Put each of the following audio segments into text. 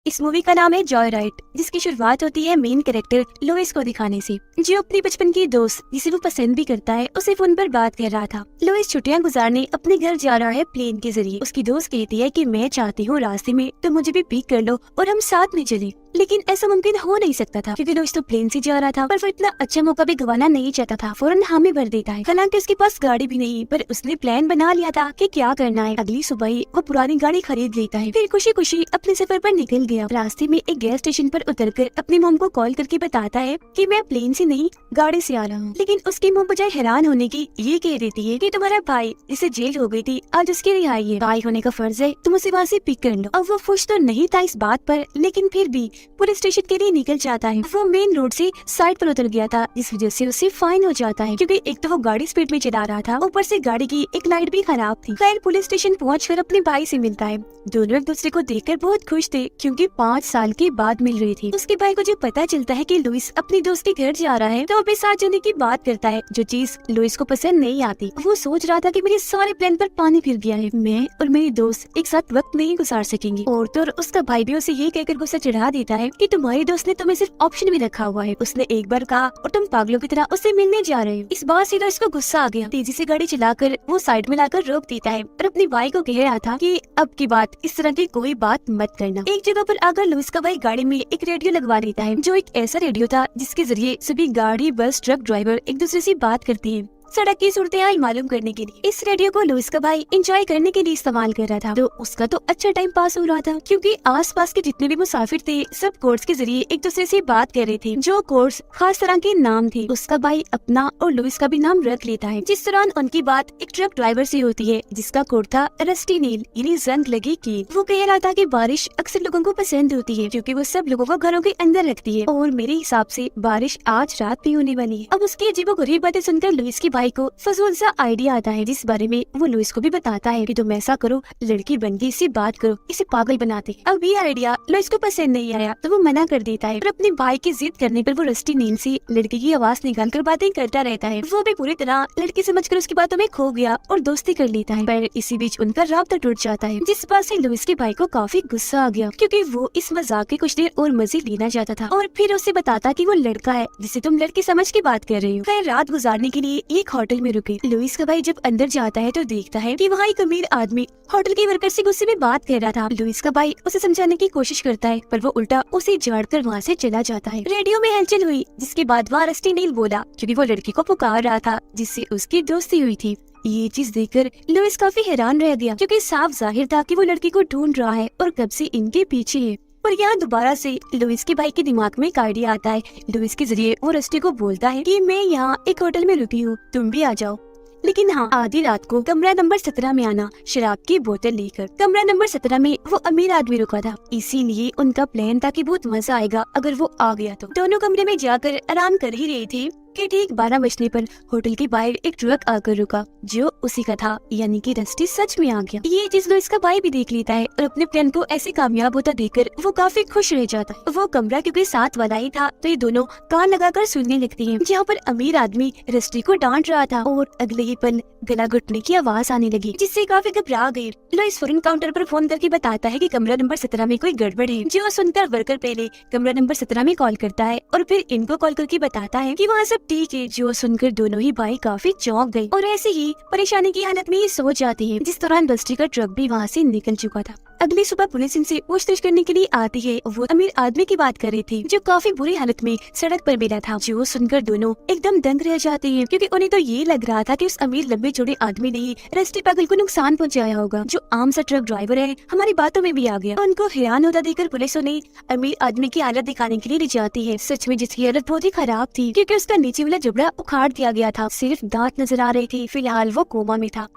इस मूवी का नाम है जॉय राइड, जिसकी शुरुआत होती है मेन कैरेक्टर लुइस को दिखाने से, जो अपनी बचपन की दोस्त जिसे वो पसंद भी करता है उसे फोन पर बात कर रहा था। लुइस छुट्टियां गुजारने अपने घर जा रहा है प्लेन के जरिए। उसकी दोस्त कहती है कि मैं चाहती हूँ रास्ते में तो मुझे भी पिक कर लो और हम साथ में चले, लेकिन ऐसा मुमकिन हो नहीं सकता था क्योंकि लुइस तो प्लेन से जा रहा था, पर वो इतना अच्छा मौका भी गवाना नहीं चाहता था। फौरन हामी भर देता है। हालांकि उसके पास गाड़ी भी नहीं, पर उसने प्लान बना लिया था कि क्या करना है। अगली सुबह ही वो पुरानी गाड़ी खरीद लेता है, फिर खुशी खुशी अपने सफर पर निकल गया। रास्ते में एक गैस स्टेशन पर उतरकर अपनी मॉम को कॉल करके बताता है कि मैं प्लेन से नहीं गाड़ी से आ रहा हूँ। लेकिन उसकी मॉम बजाय हैरान होने की ये कह देती है कि तुम्हारा भाई जिसे जेल हो गई थी आज उसकी रिहाई है, भाई होने का फर्ज है तुम उसे वहाँ से पिक कर लो। अब वो खुश तो नहीं था इस बात पर, लेकिन फिर भी पुलिस स्टेशन के लिए निकल जाता है। वो मेन रोड से साइड पर उतर गया था, जिस वजह से उसे फाइन हो जाता है क्योंकि एक तो वो गाड़ी स्पीड में चला रहा था, ऊपर से गाड़ी की एक लाइट भी खराब थी। खैर पुलिस स्टेशन पहुंचकर अपने भाई से मिलता है। दोनों एक दूसरे को देखकर बहुत खुश थे क्योंकि 5 साल के बाद मिल रही थी। उसके भाई को जब पता चलता है कि लुइस अपनी दोस्त के घर जा रहा है तो वो भी साथ जाने की बात करता है, जो चीज लुइस को पसंद नहीं आती। वो सोच रहा था कि मेरे सारे प्लान पर पानी फिर गया है, मैं और मेरी दोस्त एक साथ वक्त नहीं गुजार सकेंगे। और तो उसका भाई भी उसे ये कहकर गुस्सा चढ़ा देता है कि तुम्हारी दोस्त ने तुम्हें सिर्फ ऑप्शन में रखा हुआ है, उसने एक बार कहा और तुम पागलों की तरह उससे मिलने जा रहे हो। इस बात से तो इसको गुस्सा आ गया। तेजी से गाड़ी चलाकर वो साइड में लाकर रोक देता है और अपने भाई को कह रहा था कि अब की बात इस तरह की कोई बात मत करना। एक जगह पर आकर लुइस का भाई गाड़ी में एक रेडियो लगवा देता है, जो एक ऐसा रेडियो था जिसके जरिए सभी गाड़ी, बस, ट्रक ड्राइवर एक दूसरे से बात करती है सड़क की सूरत हाल मालूम करने के लिए। इस रेडियो को लुइस का भाई एंजॉय करने के लिए इस्तेमाल कर रहा था, तो उसका तो अच्छा टाइम पास हो रहा था क्योंकि आसपास के जितने भी मुसाफिर थे सब कोड्स के जरिए एक दूसरे से बात कर रहे थे, जो कोड्स खास तरह के नाम थे। उसका भाई अपना और लुइस का भी नाम रख लेता है। जिस दौरान उनकी बात एक ट्रक ड्राइवर से होती है जिसका कोड था रस्टी नील, यानी जंग लगी की। वो कह रहा था कि बारिश अक्सर लोगों को पसंद होती है क्योंकि वो सब लोगों को घरों के अंदर रखती है और मेरे हिसाब से बारिश आज रात भी होने वाली है। अब उसकी अजीबोगरीब बातें सुनकर लुइस के भाई को फजूल सा आइडिया आता है, जिस बारे में वो लुइस को भी बताता है कि तुम ऐसा करो, लड़की बन के इससे बात करो, इसे पागल बनाते। अब ये आइडिया लुइस को पसंद नहीं आया तो वो मना कर देता है, पर अपने भाई की जिद करने पर वो रस्टी नील से लड़की की आवाज निकाल कर बातें करता रहता है। वो भी पूरी तरह लड़की समझकर उसकी बातों में खो गया और दोस्ती कर लेता है, पर इसी बीच उनका राब्ता टूट जाता है, जिस बात से लुइस के भाई को काफी गुस्सा आ गया क्योंकि वो इस मजाक के कुछ देर और मजे लेना चाहता था और फिर उसे बताता कि वो लड़का है जिसे तुम लड़की समझ के बात कर रहे हो। खैर रात गुजारने के लिए एक होटल में रुके। लुइस का भाई जब अंदर जाता है तो देखता है कि वहाँ एक अमीर आदमी होटल के वर्कर से गुस्से में बात कर रहा था। लुइस का भाई उसे समझाने की कोशिश करता है, पर वो उल्टा उसे झाड़कर वहाँ से चला जाता है। रेडियो में हलचल हुई, जिसके बाद वहाँ रस्टी नील बोला क्योंकि वो लड़की को पुकार रहा था जिससे उसकी दोस्ती हुई थी। ये चीज देखकर लुइस काफी हैरान रह गया क्योंकि साफ जाहिर था कि वो लड़की को ढूंढ रहा है और कब से इनके पीछे है। पर यहाँ दोबारा से लुइस के भाई के दिमाग में एक आइडिया आता है। लुइस के जरिए वो रस्टी को बोलता है कि मैं यहाँ एक होटल में रुकी हूँ, तुम भी आ जाओ, लेकिन हाँ आधी रात को कमरा नंबर 17 में आना शराब की बोतल लेकर। कमरा नंबर 17 में वो अमीर आदमी रुका था, इसीलिए उनका प्लान था कि बहुत मजा आएगा अगर वो आ गया तो। दोनों कमरे में जाकर आराम कर ही रहे थे कि ठीक 12 बजने पर होटल के बाहर एक ट्रक आकर रुका, जो उसी का था, यानी कि रस्टी सच में आ गया। ये चीज लुइस का भाई भी देख लेता है और अपने प्लान को ऐसे कामयाब होता देखकर वो काफी खुश रह जाता है। वो कमरा क्योंकि साथ वाला ही था तो ये दोनों कान लगाकर सुनने लगती हैं, जहाँ पर अमीर आदमी रस्टी को डांट रहा था और अगले ही पल गला घुटने की आवाज आने लगी, जिससे काफी घबरा गई। लुइस फौरन काउंटर पर फोन करके बताता है कि कमरा नंबर 17 में कोई गड़बड़ है, जो सुनकर वर्कर पहले कमरा नंबर 17 में कॉल करता है और फिर इनको कॉल करके बताता है कि वहाँ सब ठीक है, जो सुनकर दोनों ही भाई काफी चौंक गए और ऐसे ही परेशानी की हालत में ही सो जाती है। जिस दौरान रस्टी का ट्रक भी वहाँ से निकल चुका था। अगली सुबह पुलिस इनसे पूछताछ करने के लिए आती है। वो अमीर आदमी की बात कर रही थी जो काफी बुरी हालत में सड़क पर मिला था, जो सुनकर दोनों एकदम दंग रह जाते हैं क्योंकि उन्हें तो ये लग रहा था कि उस अमीर लंबे चौड़े आदमी ने ही रस्टी पागल को नुकसान पहुंचाया होगा, जो आम सा ट्रक ड्राइवर है हमारी बातों में भी आ गया। उनको हैरान होता देखकर पुलिस उन्हें अमीर आदमी की हालत दिखाने के लिए ले जाती है। सच में जिसकी हालत बहुत ही खराब थी क्योंकि उसका नीचे वाला जबड़ा उखाड़ दिया गया था, सिर्फ दांत नजर आ रहे थे। फिलहाल वो कोमा में था।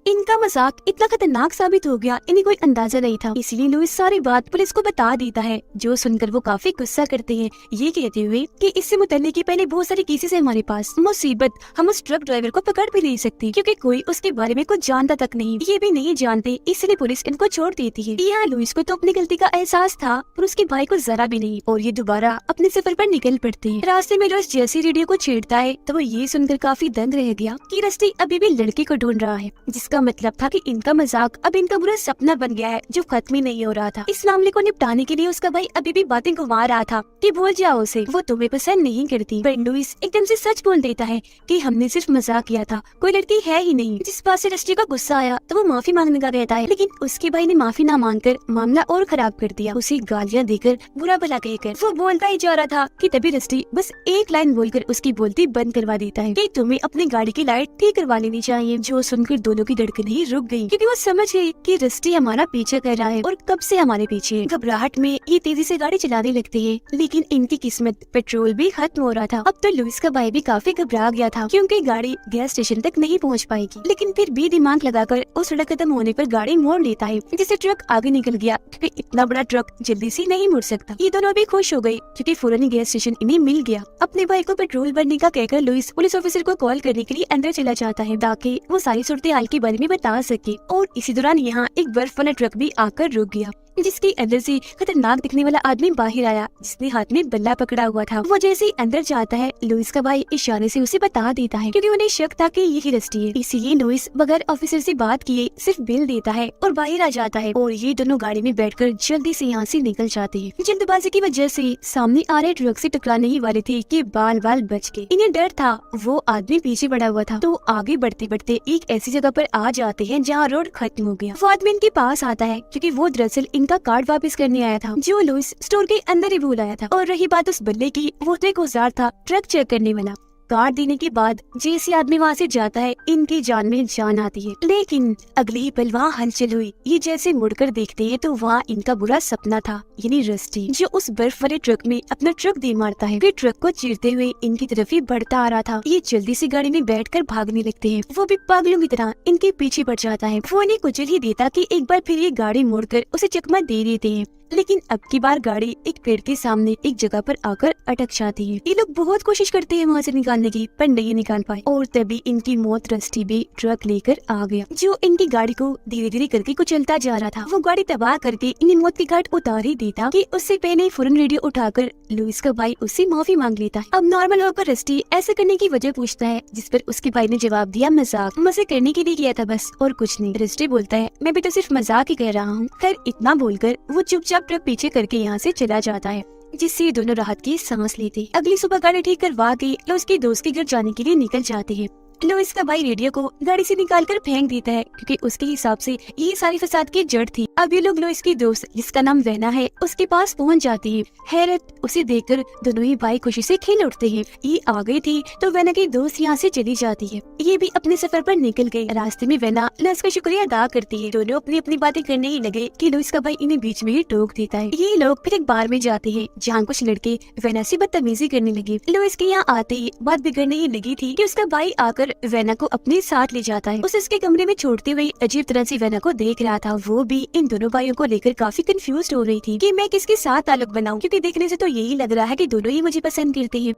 इनका मजाक इतना खतरनाक साबित हो गया, इन्हें कोई अंदाजा नहीं था, इसीलिए लुइस सारी बात पुलिस को बता देता है, जो सुनकर वो काफी गुस्सा करते हैं, ये कहते हुए कि इससे मुतल्लिक पहले बहुत सारे केसेस है हमारे पास, मुसीबत हम उस ट्रक ड्राइवर को पकड़ भी नहीं सकती क्योंकि कोई उसके बारे में कुछ जानता तक नहीं, ये भी नहीं जानते, इसलिए पुलिस इनको छोड़ देती है। यहाँ लुइस को तो अपनी गलती का एहसास था पर उसके भाई को जरा भी नहीं, और ये दोबारा अपने सफर पर निकल पड़ते हैं। रास्ते में लुइस जैसे रेडियो को छेड़ता है तो वो ये सुनकर काफी दंग रह गया कि रस्टी अभी भी लड़की को ढूंढ रहा है जिसका जिसका मतलब था कि इनका मजाक अब इनका बुरा सपना बन गया है जो खत्म ही नहीं हो रहा था। इस मामले को निपटाने के लिए उसका भाई अभी भी बातें घुमा रहा था कि भूल जाओ उसे, वो तुम्हें पसंद नहीं करती। पर लुइस एकदम से सच बोल देता है कि हमने सिर्फ मजाक किया था, कोई लड़की है ही नहीं। जिस बात से रस्टी का गुस्सा आया तो वो माफी मांगने का कहता है, लेकिन उसके भाई ने माफी ना मांगकर मामला और खराब कर दिया, उसे गालियां देकर बुरा भला कहकर। वो बोलता ही जा रहा था कि तभी रस्टी बस एक लाइन बोलकर उसकी बोलती बंद करवा देता है कि तुम्हें अपनी गाड़ी की लाइट ठीक करवा लेनी चाहिए। जो सुनकर दोनों की धड़कन ही रुक गई, क्योंकि वो समझ गई कि रस्टी हमारा पीछा कर रहा है और कब से हमारे पीछे है। घबराहट में ये तेजी से गाड़ी चलाने लगती है, लेकिन इनकी किस्मत पेट्रोल भी खत्म हो रहा था। अब तो लुइस का भाई भी काफी घबरा गया था क्योंकि गाड़ी गैस स्टेशन तक नहीं पहुंच पाएगी, लेकिन फिर भी दिमाग लगाकर उस सड़क खत्म होने पर गाड़ी मोड़ लेता है, जिससे ट्रक आगे निकल गया क्योंकि इतना बड़ा ट्रक जल्दी से नहीं मुड़ सकता। ये दोनों भी खुश हो गई क्योंकि फौरन ही गैस स्टेशन इन्हें मिल गया। अपने भाई को पेट्रोल भरने का कहकर लुइस पुलिस ऑफिसर को कॉल करने के लिए अंदर चला जाता है ताकि वो सारी सूरत हाल के बारे में बता सके। और इसी दौरान यहाँ एक बर्फ वाला ट्रक भी आकर रुक गया, जिसके अंदर से खतरनाक दिखने वाला आदमी बाहर आया जिसने हाथ में बल्ला पकड़ा हुआ था। वो जैसे ही अंदर जाता है लुइस का भाई इशारे से उसे बता देता है क्योंकि उन्हें शक था कि यही रस्टी है। इसीलिए लुइस बगैर ऑफिसर से बात किए सिर्फ बिल देता है और बाहर आ जाता है और ये दोनों गाड़ी में बैठकर जल्दी से यहाँ से निकल जाते हैं। जल्दबाजी की वजह से सामने आ रहे ट्रक से टकराने ही वाले थे कि बाल बच गए। इन्हें डर था, वो आदमी पीछे पड़ा हुआ था, तो आगे बढ़ते बढ़ते एक ऐसी जगह पर आ जाते हैं जहाँ रोड खत्म हो गया। वो आदमी इनके पास आता है क्योंकि वो दरअसल इनका कार्ड वापस करने आया था जो लुइस स्टोर के अंदर ही भूल आया था। और रही बात उस बल्ले की, वो तो एक औजार था ट्रक चेक करने वाला। कार्ड देने के बाद जैसे आदमी वहाँ से जाता है इनकी जान में जान आती है, लेकिन अगले ही पल वहाँ हलचल हुई। ये जैसे मुड़कर देखते हैं तो वहाँ इनका बुरा सपना था, यानी रस्टी जो उस बर्फ वाले ट्रक में अपना ट्रक दे मारता है, फिर ट्रक को चीरते हुए इनकी तरफ ही बढ़ता आ रहा था। ये जल्दी से गाड़ी में बैठकर भागने लगते हैं, वो भी पागलों की तरह इनके पीछे पड़ जाता है। वो इन्हें कुचल ही देता कि एक बार फिर ये गाड़ी मोड़कर उसे चकमा दे देते हैं, लेकिन अब की बार गाड़ी एक पेड़ के सामने एक जगह पर आकर अटक जाती है। ये लोग बहुत कोशिश करते हैं वहाँ से निकालने की, पर नहीं निकाल पाए और तभी इनकी मौत रस्टी भी ट्रक लेकर आ गया जो इनकी गाड़ी को धीरे धीरे करके कुचलता जा रहा था। वो गाड़ी तबाह करके इन्हें मौत की घाट उतार ही देता कि उससे पहले फौरन रेडियो उठाकर लुइस का भाई उससे माफी मांग लेता है। अब नॉर्मल होकर रस्टी ऐसा करने की वजह पूछता है, जिस पर उसके भाई ने जवाब दिया मजाक, मजे करने के लिए किया था बस और कुछ नहीं। रस्टी बोलता है मैं भी तो सिर्फ मजाक ही कर रहा हूँ। खैर इतना बोलकर वो चुपचाप ट्रक पीछे करके यहाँ से चला जाता है, जिससे दोनों राहत की सांस लेते। अगली सुबह गाड़ी ठीक करवा के लो उसके दोस्त के घर जाने के लिए निकल जाते हैं। लुइस का भाई रेडियो को गाड़ी से निकालकर फेंक देता है क्योंकि उसके हिसाब से ये सारी फसाद की जड़ थी। अब ये लोग लुइस की दोस्त जिसका नाम वेना है उसके पास पहुंच जाती है। हैरत उसे देखकर दोनों ही भाई खुशी से खिल उठते हैं। ये आ गई थी तो वेना की दोस्त यहाँ से चली जाती है। ये भी अपने सफर पर निकल गई। रास्ते में वेना लुइस का शुक्रिया अदा करती है। दोनों अपनी अपनी बातें करने ही लगे कि लुइस का भाई इन्हें बीच में ही टोक देता है। ये लोग फिर एक बार में जाते हैं जहाँ कुछ लड़के वेना से बदतमीजी करने लगे। लुइस के यहाँ आते ही बात बिगड़ने ही लगी थी कि उसका भाई आकर वेना को अपने साथ ले जाता है। उसे उसके कमरे में छोड़ते हुए अजीब तरह से वेना को देख रहा था। वो भी इन दोनों भाइयों को लेकर काफी कंफ्यूज हो रही थी कि मैं किसके साथ ताल्लुक बनाऊं, क्योंकि देखने से तो यही लग रहा है कि दोनों ही मुझे पसंद करते हैं।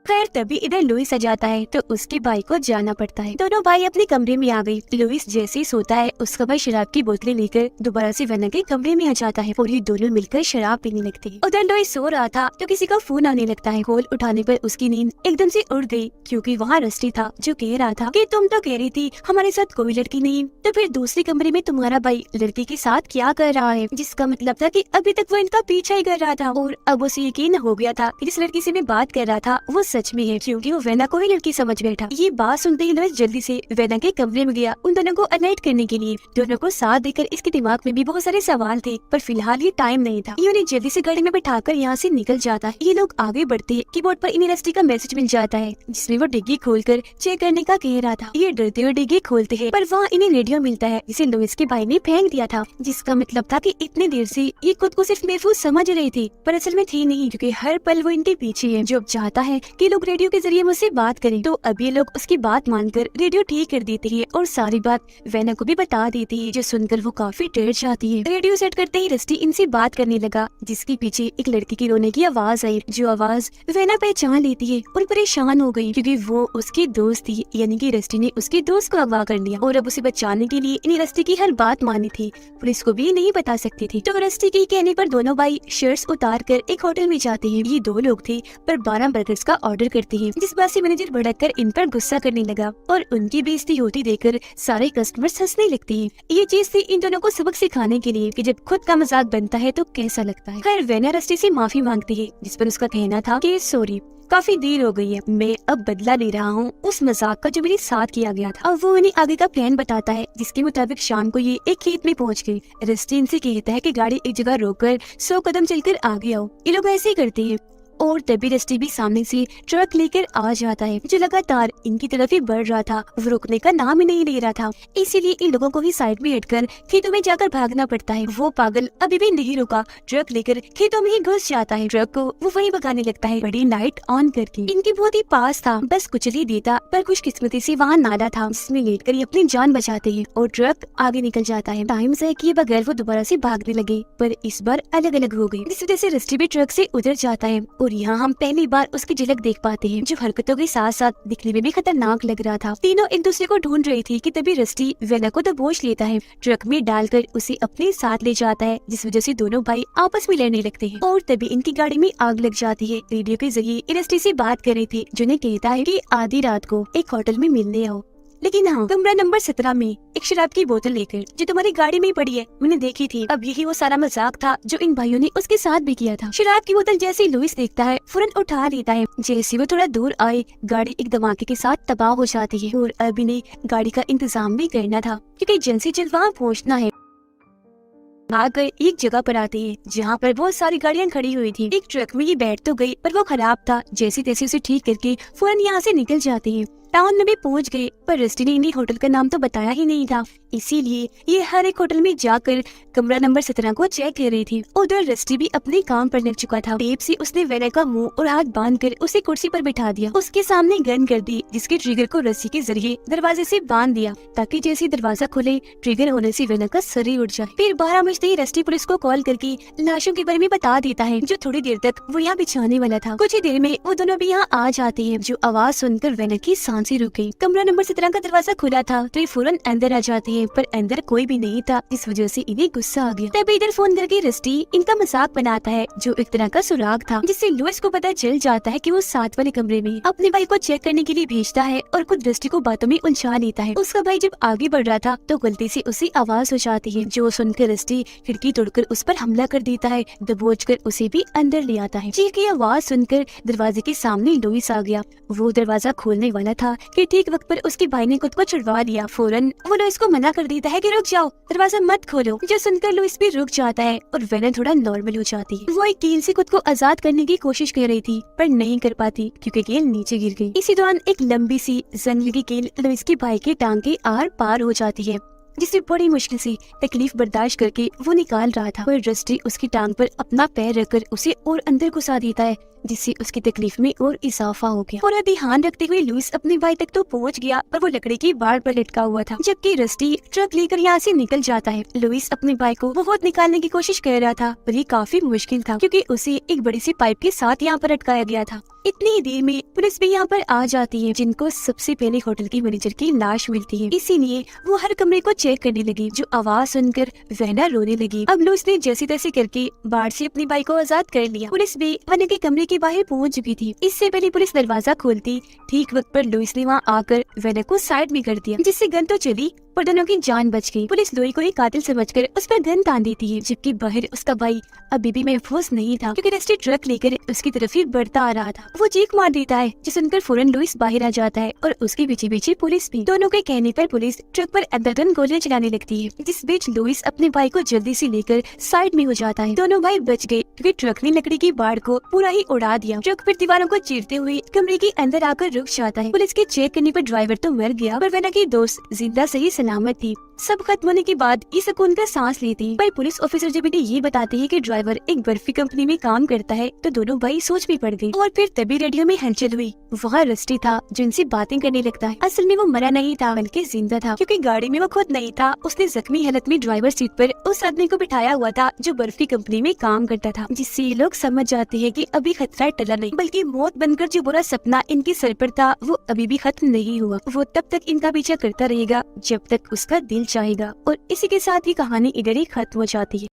खैर तभी इधर लुइस आ जाता है तो उसके भाई को जाना पड़ता है। दोनों भाई अपने कमरे में आ गए। लुइस जैसे ही सोता है उसका भाई शराब की बोतलें लेकर दोबारा से वेना के कमरे में आ जाता है और ये दोनों मिलकर शराब पीने लगते हैं। उधर लुइस सो रहा था तो किसी का फोन आने लगता है। कॉल उठाने पर उसकी नींद एकदम से उड़ गई क्योंकि वहाँ रस्टी था जो कह रहा था कि तुम तो कह रही थी हमारे साथ कोई लड़की नहीं, तो फिर दूसरे कमरे में तुम्हारा भाई लड़की के साथ क्या कर रहा है, जिसका मतलब था कि अभी तक वो इनका पीछा ही कर रहा था। और अब उसे यकीन हो गया था कि जिस लड़की से मैं बात कर रहा था वो सच में है, क्योंकि वो वेना को ही लड़की समझ बैठा। ये बात सुनते ही लुइस जल्दी से वेना के कमरे में गया उन दोनों को अलर्ट करने के लिए। दोनों को साथ देकर इसके दिमाग में भी बहुत सारे सवाल थे, पर फिलहाल ये टाइम नहीं था। ये उन्हें जल्दी से गाड़ी में बैठाकर यहाँ से निकल जाता है। ये लोग आगे बढ़ते कीबोर्ड पर इन्हें रस्टी का मैसेज मिल जाता है जिसमें वो डिग्गी खोलकर चेक करने का कह रहा था। ये डरते हुए डिग्गी खोलते हैं पर वहाँ इन्हें रेडियो मिलता है जिसे लुइस के भाई ने फेंक दिया था, जिसका मतलब था कि इतनी देर से ये खुद को सिर्फ महफूज समझ रही थी पर असल में थी नहीं, क्योंकि हर पल वो इनके पीछे है। जो अब चाहता है कि लोग रेडियो के जरिए मुझसे बात करें, तो अब ये लोग उसकी बात मानकर रेडियो ठीक कर देती है और सारी बात वेना को भी बता देती है, जो सुनकर वो काफी डर जाती है। रेडियो सेट करते ही रस्टी इनसे बात करने लगा, जिसके पीछे एक लड़की की रोने की आवाज आई, जो आवाज वेना पहचान लेती है और परेशान हो गई क्योंकि वो उसकी दोस्त थी, यानी कि रस्टी ने उसके दोस्त को अगवा कर लिया और अब उसे बचाने के लिए इन्हें रस्टी की हर बात मानी थी। पुलिस को भी नहीं बता सकती थी। तो रस्टी के कहने पर दोनों भाई शर्ट्स उतार कर एक होटल में जाते हैं। ये दो लोग थे पर 12 बर्गर्स का ऑर्डर करती है, जिस बात से मैनेजर भड़ककर इन पर गुस्सा करने लगा और उनकी बेइज्जती होती देखकर सारे कस्टमर्स हंसने लगती है। ये चीज थी इन दोनों को सबक सिखाने के लिए कि जब खुद का मजाक बनता है तो कैसा लगता है। खैर वेना रस्टी से माफी मांगती है, जिस पर उसका कहना था कि सॉरी, काफी देर हो गई है, मैं अब बदला ले रहा हूँ उस मजाक का जो मेरे साथ किया गया था। अब वो इन्हें आगे का प्लान बताता है, जिसके मुताबिक शाम को ये एक खेत में पहुँच गई। रस्टी इनसे कहता है कि गाड़ी एक जगह रोककर 100 कदम चलकर आगे आओ। ये लोग ऐसे ही करते हैं और तभी रस्टी भी सामने से ट्रक लेकर आ जाता है, जो लगातार इनकी तरफ ही बढ़ रहा था। वो रुकने का नाम ही नहीं ले रहा था, इसीलिए इन लोगों को भी साइड में हटकर खेतों में जाकर भागना पड़ता है। वो पागल अभी भी नहीं रुका, ट्रक लेकर खेतों में ही घुस जाता है। ट्रक को वो वहीं भगाने लगता है, बड़ी लाइट ऑन करके। इनके बहुत ही पास था, बस कुछ ही देता, पर खुशकिस्मती से वहाँ नाला था, जिसमें लेट कर ये अपनी जान बचाते हैं और ट्रक आगे निकल जाता है। टाइम से किए बगैर वो दोबारा से भागने लगे, पर इस बार अलग अलग हो गई, जिस वजह से रस्टी भी ट्रक से उतर जाता है। और यहाँ हम पहली बार उसकी झलक देख पाते हैं, जो हरकतों के साथ साथ दिखने में भी खतरनाक लग रहा था। तीनों एक दूसरे को ढूंढ रही थी कि तभी रस्टी वेना को दबोच लेता है, ट्रक में डालकर उसे अपने साथ ले जाता है, जिस वजह से दोनों भाई आपस में लड़ने लगते हैं। और तभी इनकी गाड़ी में आग लग जाती है। रेडियो के जरिए रस्टी से बात कर रही थी, जिन्हें कहता है कि आधी रात को एक होटल में मिलने आओ, लेकिन हाँ कमरा नंबर 17 में एक शराब की बोतल लेकर, जो तुम्हारी गाड़ी में ही पड़ी है, मैंने देखी थी। अब यही वो सारा मजाक था जो इन भाइयों ने उसके साथ भी किया था। शराब की बोतल जैसे ही लुइस देखता है फौरन उठा लेता है। जैसे वो थोड़ा दूर आए, गाड़ी एक धमाके के साथ तबाह हो जाती है और अब इन्हें गाड़ी का इंतजाम भी करना था, क्योंकि जल्द से जल्द वहाँ पहुँचना है। भागकर एक जगह पर आती है जहाँ पर बहुत सारी गाड़ियाँ खड़ी हुई थी। एक ट्रक में ये बैठ तो गई, पर वो खराब था। जैसे तैसे उसे ठीक करके फौरन यहाँ से निकल जाती है। टाउन में भी पहुंच गए, पर रस्टी ने इन्हें होटल का नाम तो बताया ही नहीं था, इसीलिए ये हर एक होटल में जाकर कमरा नंबर 17 को चेक कर रही थी। उधर रस्टी भी अपने काम पर लग चुका था। टेप से उसने वेना का मुंह और हाथ बांधकर उसे कुर्सी पर बिठा दिया, उसके सामने गन कर दी, जिसके ट्रिगर को रस्सी के जरिए दरवाजे से बांध दिया, ताकि जैसे दरवाजा खुले ट्रिगर होने से वेना का सर ही उठ जाए। फिर 12 बजते ही रस्टी पुलिस को कॉल करके लाशों के बारे में बता देता है, जो थोड़ी देर तक वो यहाँ बिछाने वाला था। कुछ ही देर में वो दोनों भी यहाँ आ जाते हैं, जो आवाज सुनकर वेना की सांसें रुक गई। कमरा नंबर 17 का दरवाजा खुला था, तो ये फौरन अंदर आ जाते हैं, पर अंदर कोई भी नहीं था, इस वजह से इन्हें गुस्सा आ गया। तभी इधर फोन करके रस्टी इनका मजाक बनाता है, जो एक तरह का सुराग था, जिससे लुइस को पता चल जाता है कि वो साथ वाले कमरे में अपने भाई को चेक करने के लिए भेजता है और खुद रस्टी को बातों में उलझा लेता है। उसका भाई जब आगे बढ़ रहा था तो गलती से उसे आवाज हो जाती है, जो सुनकर रस्टी खिड़की तोड़कर उस पर हमला कर देता है, दबोच कर उसे भी अंदर ले आता है। चीख की आवाज सुनकर दरवाजे के सामने लुइस आ गया। वो दरवाजा खोलने वाला था कि ठीक वक्त पर उसके भाई ने खुद को छुड़वा लिया। फौरन वो लुइस को मना कर देता है कि रुक जाओ, दरवाजा मत खोलो, जो सुनकर लुइस भी रुक जाता है और वेना थोड़ा नॉर्मल हो जाती है। वो एक कील से खुद को आजाद करने की कोशिश कर रही थी, पर नहीं कर पाती क्योंकि कील नीचे गिर गई। इसी दौरान एक लंबी सी जंगली की कील लुइस के भाई के टांग के आर पार हो जाती है, जिसे बड़ी मुश्किल से तकलीफ बर्दाश्त करके वो निकाल रहा था। पर रस्टी उसकी टांग पर अपना पैर रखकर उसे और अंदर घुसा देता है, जिससे उसकी तकलीफ में और इजाफा हो गया। पूरा ध्यान रखते हुए लुइस अपने भाई तक तो पहुंच गया, पर वो लकड़ी की बाड़ पर लटका हुआ था, जबकि रस्टी ट्रक लेकर यहाँ से निकल जाता है। लुइस अपने भाई को बहुत निकालने की कोशिश कर रहा था, पर ये काफी मुश्किल था, क्योंकि उसे एक बड़ी सी पाइप के साथ यहाँ पर अटकाया गया था। इतनी ही देर में पुलिस भी यहाँ पर आ जाती है, जिनको सबसे पहले होटल की मैनेजर की लाश मिलती है। इसीलिए वो हर कमरे को चेक करने लगी, जो आवाज सुनकर वेना रोने लगी। अब लुइस ने जैसे तैसे करके बाढ़ से अपने भाई को आजाद कर लिया। पुलिस भी वेना के कमरे के बाहर पहुंच चुकी थी। इससे पहले पुलिस दरवाजा खोलती ठीक वक्त पर लुइस ने वहाँ आकर वेना को साइड में कर दिया, जिससे गन तो चली पर दोनों की जान बच गई। पुलिस लुई को एक कातिल समझकर उस पर गन तान देती है, जबकि बाहर उसका भाई अभी भी महफूज नहीं था, क्योंकि रस्टी ट्रक लेकर उसकी तरफ ही बढ़ता आ रहा था। वो चीख मार देता है, जो सुनकर फौरन लुइस बाहर आ जाता है और उसके पीछे पीछे पुलिस भी। दोनों के कहने पर पुलिस ट्रक पर अंधाधुंध गोलियां चलाने लगती है, जिस बीच लुइस अपने भाई को जल्दी से लेकर साइड में हो जाता है। दोनों भाई बच गए, क्योंकि ट्रक ने लकड़ी की बाढ़ को पूरा ही उड़ा दिया। ट्रक फिर दीवारों को चीरते हुए कमरे के अंदर आकर रुक जाता है। पुलिस के चेक करने पर ड्राइवर तो मर गया, पर वेना की दोस्त जिंदा सही सलामत थी। सब खत्म होने के बाद ये सुकून का सांस लेती, पर पुलिस ऑफिसर जब इन्हें ये बताते हैं कि ड्राइवर एक बर्फी कंपनी में काम करता है, तो दोनों भाई सोच में पड़ गए। और फिर तभी रेडियो में हलचल हुई। वहाँ रस्टी था, जो इनसे बातें करने लगता है। असल में वो मरा नहीं था, बल्कि जिंदा था, क्योंकि गाड़ी में वो खुद नहीं था। उसने जख्मी हालत में ड्राइवर सीट पर उस आदमी को बिठाया हुआ था, जो बर्फी कंपनी में काम करता था, जिससे ये लोग समझ जाते हैं कि अभी खतरा टला नहीं, बल्कि मौत बनकर जो बुरा सपना इनके सर पर था, वो अभी भी खत्म नहीं हुआ। वो तब तक इनका पीछा करता रहेगा जब तक उसका दिल चाहेगा। और इसी के साथ ही कहानी इधर ही खत्म हो जाती है।